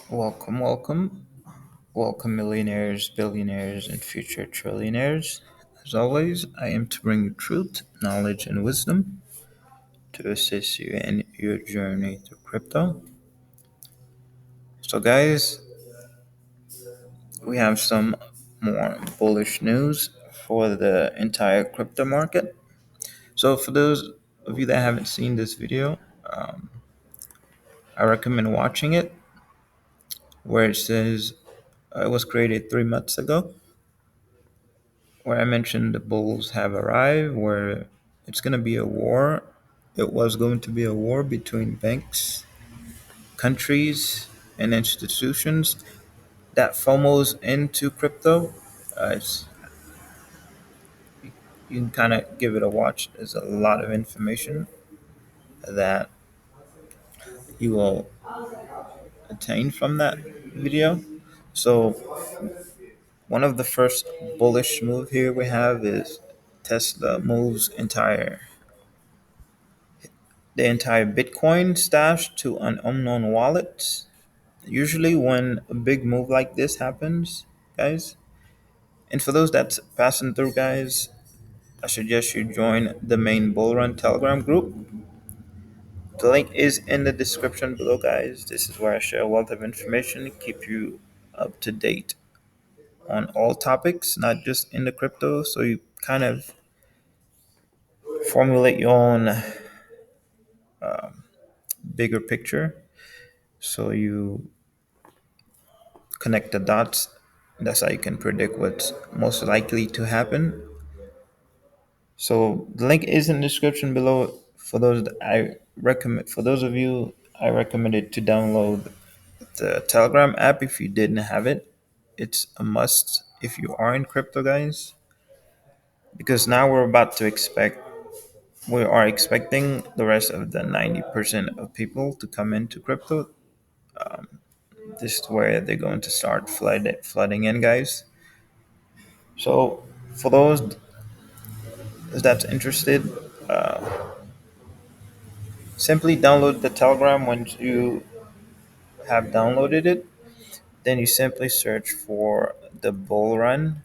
Welcome, welcome, welcome, millionaires, billionaires, and future trillionaires. As always, I am to bring you truth, knowledge, and wisdom to assist you in your journey through crypto. So, guys, we have some more bullish news for the entire crypto market. So, for those of you that haven't seen this video, I recommend watching it, where it says it was created 3 months ago, where I mentioned the Bulls have arrived, where it's going to be a war. It was going to be a war between banks, countries, and institutions that FOMO's into crypto. It's, you can kind of give it a watch. There's a lot of information that you will attain from that video. So one of the first bullish move here we have is Tesla moves the entire Bitcoin stash to an unknown wallet. Usually, when a big move like this happens, guys, and for those that's passing through, guys, I suggest you join the main Bull Run Telegram group. The link is in the description below, guys. This is where I share a wealth of information, keep you up to date on all topics, not just in the crypto, so you kind of formulate your own bigger picture. So you connect the dots. That's how you can predict what's most likely to happen. So the link is in the description below. For those that I recommend, for those of you, I recommended to download the Telegram app if you didn't have it. It's a must if you are in crypto, guys, because now we're about to expect. We are expecting the rest of the 90% of people to come into crypto. This is where they're going to start flooding in, guys. So for those that's interested, simply download the Telegram. Once you have downloaded it, then you simply search for the Bull Run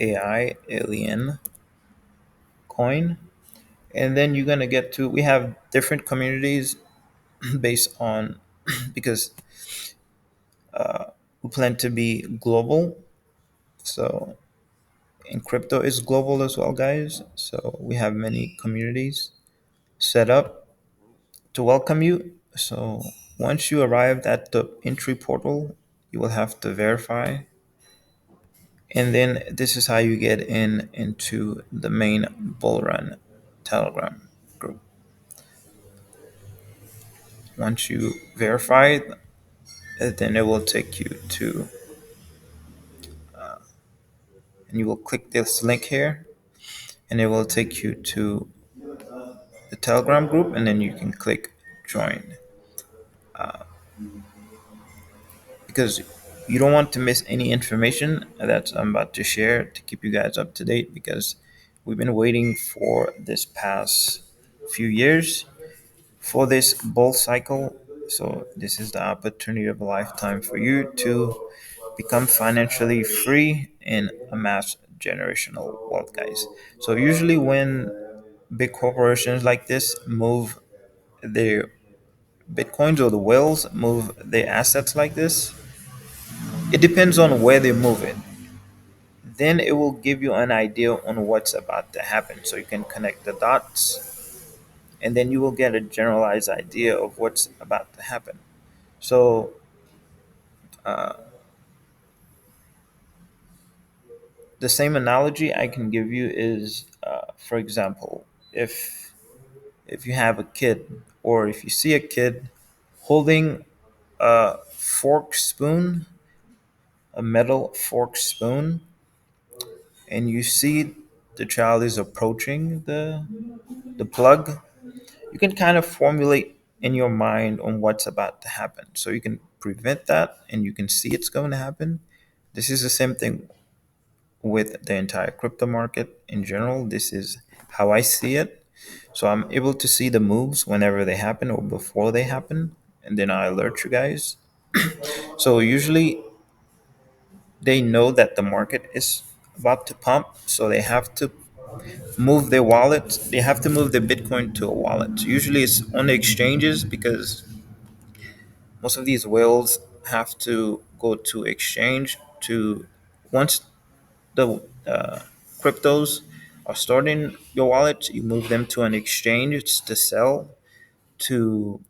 AI Alien coin, and then you're gonna get to. We have different communities based on because we plan to be global. So and crypto is global as well, guys. So we have many communities set up to welcome you. So once you arrive at the entry portal, you will have to verify, and then this is how you get into the main Bull Run Telegram group. Once you verify, then it will take you to, and you will click this link here, and it will take you to the Telegram group, and then you can click join because you don't want to miss any information that I'm about to share to keep you guys up to date because we've been waiting for this past few years for this bull cycle. So this is the opportunity of a lifetime for you to become financially free and amass generational wealth, guys. So usually when big corporations like this move their bitcoins or the whales move their assets like this, it depends on where they move it. Then it will give you an idea on what's about to happen. So you can connect the dots and then you will get a generalized idea of what's about to happen. So the same analogy I can give you is, for example, if you have a kid or if you see a kid holding a fork spoon, a metal fork spoon, and you see the child is approaching the plug, you can kind of formulate in your mind on what's about to happen. So you can prevent that and you can see it's going to happen. This is the same thing with the entire crypto market in general. This is how I see it. So I'm able to see the moves whenever they happen or before they happen, and then I alert you guys. So usually they know that the market is about to pump, so they have to move their wallet. They have to move their Bitcoin to a wallet. Usually it's on the exchanges because most of these whales have to go to exchange to once the cryptos are stored in your wallet, you move them to an exchange to sell to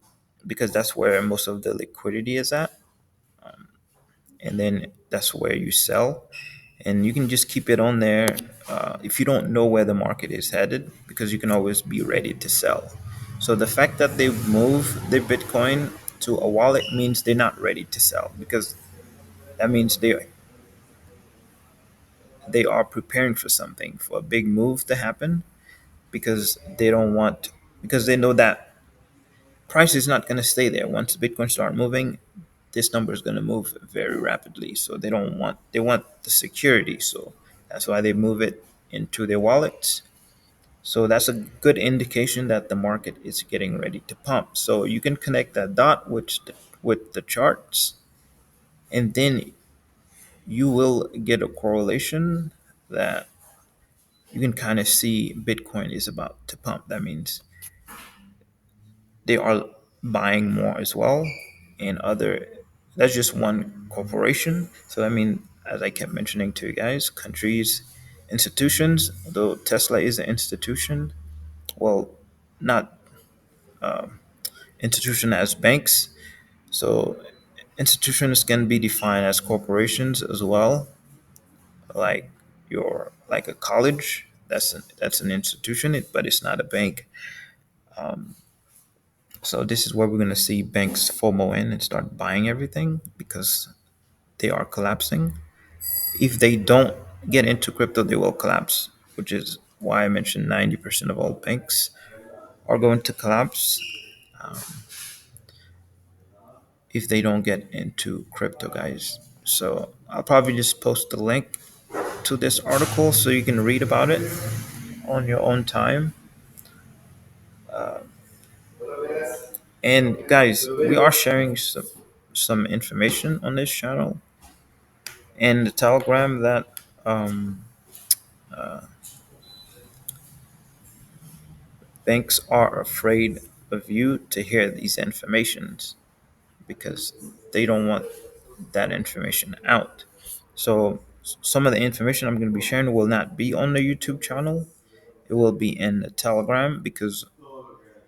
because that's where most of the liquidity is at, and then that's where you sell, and you can just keep it on there if you don't know where the market is headed, because you can always be ready to sell. So the fact that they move their Bitcoin to a wallet means they're not ready to sell, because that means they are preparing for something, for a big move to happen, because they don't want because they know that price is not going to stay there. Once Bitcoin start moving, this number is going to move very rapidly. So they want the security. So that's why they move it into their wallets. So that's a good indication that the market is getting ready to pump. So you can connect that dot with the charts, and then you will get a correlation that you can kind of see Bitcoin is about to pump. That means they are buying more as well, and other that's just one corporation. So I mean, as I kept mentioning to you guys, countries, institutions, though Tesla is an institution, well, not institution as banks. So institutions can be defined as corporations as well, like your like a college. That's an institution, but it's not a bank. So this is where we're going to see banks FOMO in and start buying everything because they are collapsing. If they don't get into crypto, they will collapse, which is why I mentioned 90% of all banks are going to collapse if they don't get into crypto, guys. So I'll probably just post the link to this article so you can read about it on your own time. And guys, we are sharing some information on this channel and the Telegram that um, banks are afraid of you to hear these informations because they don't want that information out. So some of the information I'm going to be sharing will not be on the YouTube channel. It will be in the Telegram because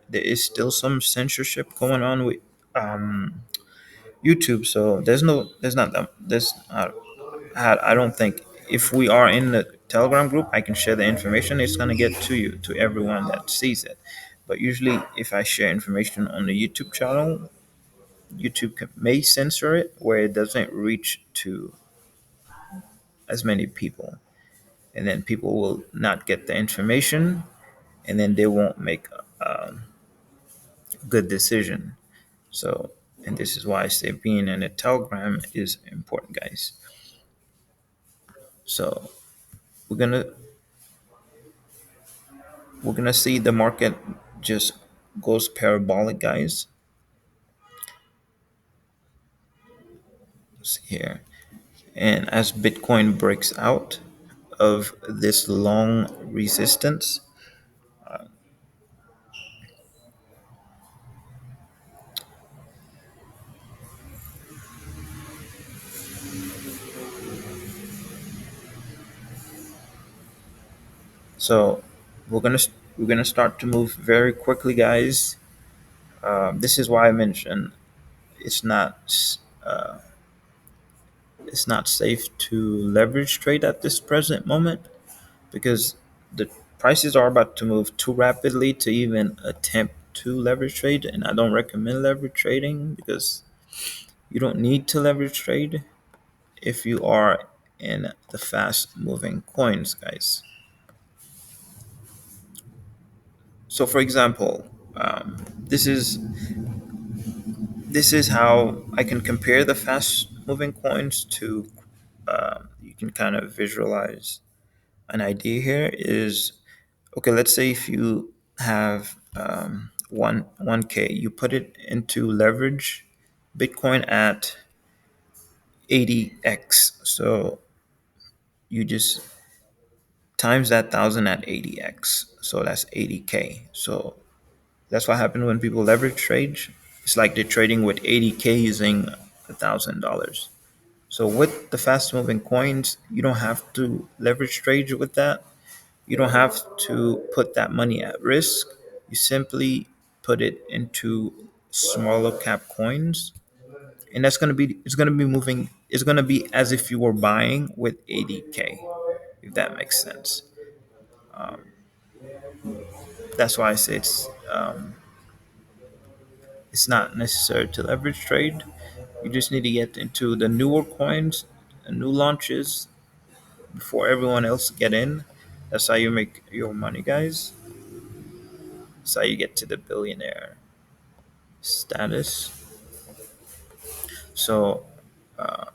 there is still some censorship going on with um, YouTube. So there's not that, there's I don't think if we are in the Telegram group, I can share the information. It's gonna get to you, to everyone that sees it. But usually, if I share information on the YouTube channel, may censor it where it doesn't reach to as many people, and then people will not get the information, and then they won't make a good decision. So, and this is why I say being in a Telegram is important, guys. So we're gonna we're gonna see the market just goes parabolic, guys. See here, and as Bitcoin breaks out of this long resistance, so we're gonna start to move very quickly, guys. This is why I mentioned it's not uh, it's not safe to leverage trade at this present moment because the prices are about to move too rapidly to even attempt to leverage trade, and I don't recommend leverage trading because you don't need to leverage trade if you are in the fast moving coins, guys. So for example, this is how I can compare the fast moving coins to you can kind of visualize an idea here is okay, let's say if you have 1k, you put it into leverage Bitcoin at 80x. So you just times that thousand at 80x. So that's 80K. So that's what happened when people leverage trade. It's like they're trading with 80K using $1,000. So with the fast moving coins, you don't have to leverage trade with that. You don't have to put that money at risk. You simply put it into smaller cap coins, and it's gonna be moving. It's gonna be as if you were buying with 80K, if that makes sense. Um, that's why I say it's not necessary to leverage trade. You just need to get into the newer coins, the new launches before everyone else get in. That's how you make your money, guys. That's how you get to the billionaire status. So I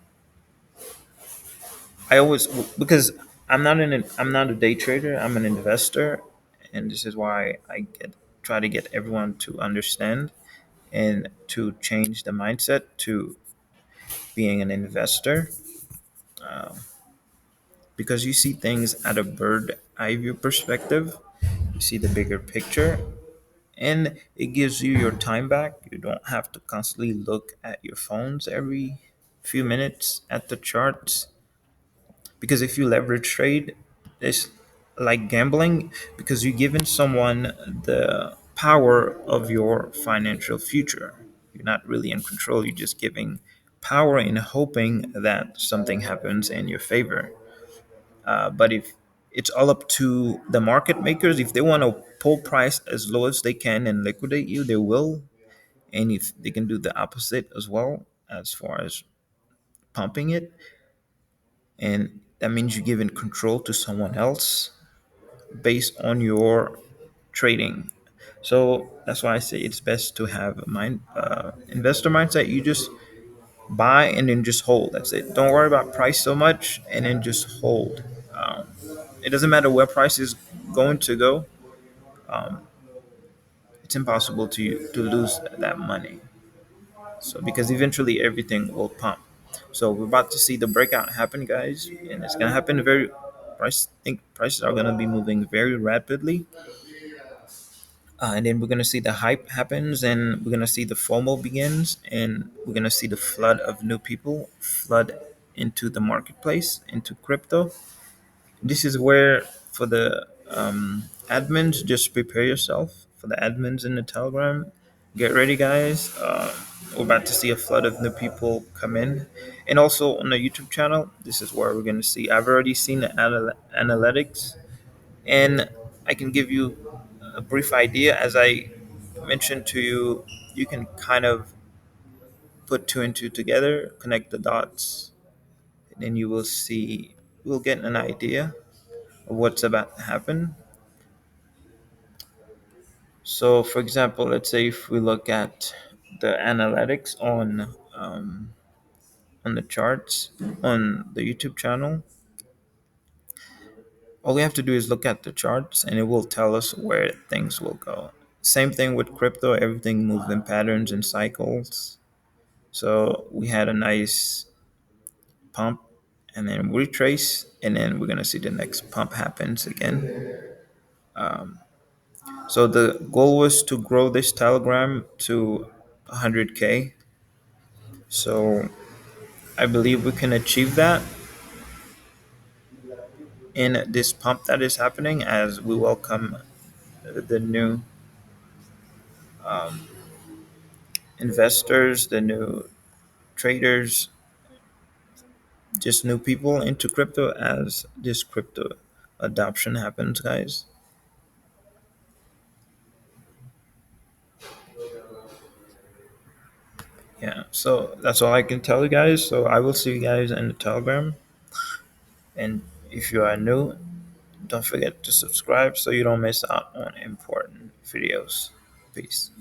always because I'm not a day trader. I'm an investor, and this is why I get try to get everyone to understand and to change the mindset to being an investor, because you see things at a bird eye view perspective. You see the bigger picture, and it gives you your time back. You don't have to constantly look at your phones every few minutes at the charts, because if you leverage trade, it's like gambling, because you're giving someone the power of your financial future. You're not really in control. You're just giving power and hoping that something happens in your favor. But if it's all up to the market makers, if they want to pull price as low as they can and liquidate you, they will. And if they can do the opposite as well, as far as pumping it, and that means you're giving control to someone else based on your trading. So that's why I say it's best to have a investor mindset. You just buy and then just hold. That's it. Don't worry about price so much, and then just hold. Um, it doesn't matter where price is going to go. Um, it's impossible to lose that money. So because eventually everything will pump. So we're about to see the breakout happen, guys, and it's gonna happen very. I think prices are gonna be moving very rapidly, and then we're gonna see the hype happens, and we're gonna see the FOMO begins, and we're gonna see the flood of new people flood into the marketplace, into crypto. This is where, for the admins, just prepare yourself. For the admins in the Telegram, get ready, guys. We're about to see a flood of new people come in. And also on the YouTube channel, this is where we're going to see. I've already seen the analytics, and I can give you a brief idea. As I mentioned to you, you can kind of put two and two together, connect the dots, and then you will see, we'll get an idea of what's about to happen. So, for example, let's say if we look at the analytics on the charts on the YouTube channel, all we have to do is look at the charts, and it will tell us where things will go. Same thing with crypto; everything moves in patterns and cycles. So we had a nice pump, and then retrace, and then we're gonna see the next pump happens again. So the goal was to grow this Telegram to 100K. So I believe we can achieve that in this pump that is happening, as we welcome the new investors, the new traders, just new people into crypto as this crypto adoption happens, guys. Yeah, so that's all I can tell you guys. So I will see you guys in the Telegram. And if you are new, don't forget to subscribe so you don't miss out on important videos. Peace.